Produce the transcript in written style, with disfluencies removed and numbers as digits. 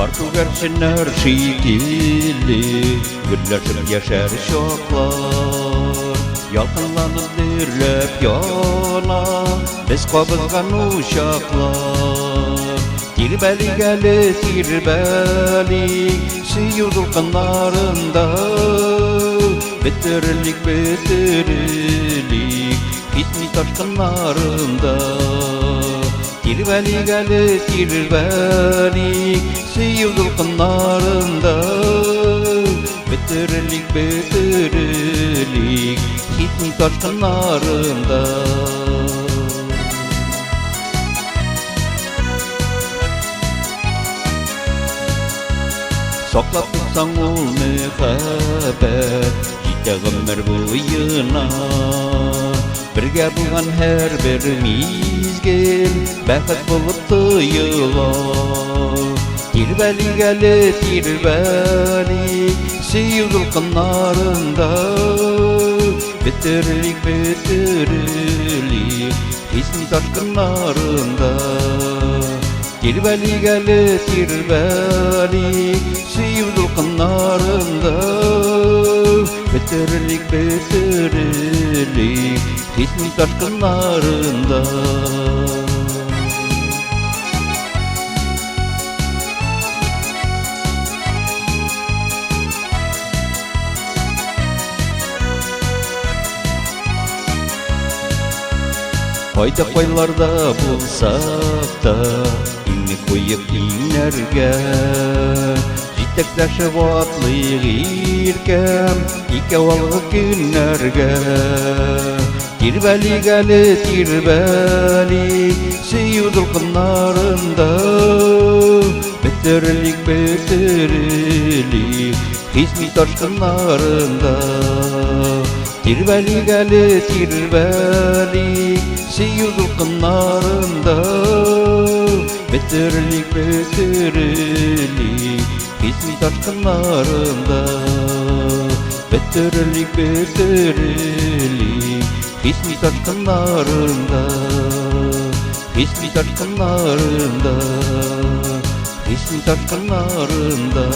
Kartugerçinler şekilli birleşip yaşar şoklar. Yalqınlanıp dirlep yana biz qabılgan uşaklar. Tirbeli geli tirbeli süyü dulqınlarında Bitirilik gitmi taşkınlarında Tirbeli geli tirbeli süyü dulqınlarında Bitirilik gitmi taşkınlarında Saklap tutsan ol muhabbet Jite gımmer boyuna Birge bulgan her bir mizgil Bəxət bulup tuyula Tirbeli geli tirbeli Süyü dulqınlarında Bitirilik Hismi taşkınlarında Tirbeli geli tirbeli Süyü dulqınlarında Bitirilik Hismi taşkınlarında Hayda koylarda bulsak da İnni koyup inerge Jitekleşip atlayık irkem İke valgı günlerge Tirbeli geli tirbeli Süyü dulqınlarında Bitirilik Hismi taşkınlarında Tirbeli geli tirbeli Süyü dulqınlarında Bitirilik Hismi taşkınlarında Bitirilik Hismi taşkınlarında Hismi taşkınlarında Hismi taşkınlarında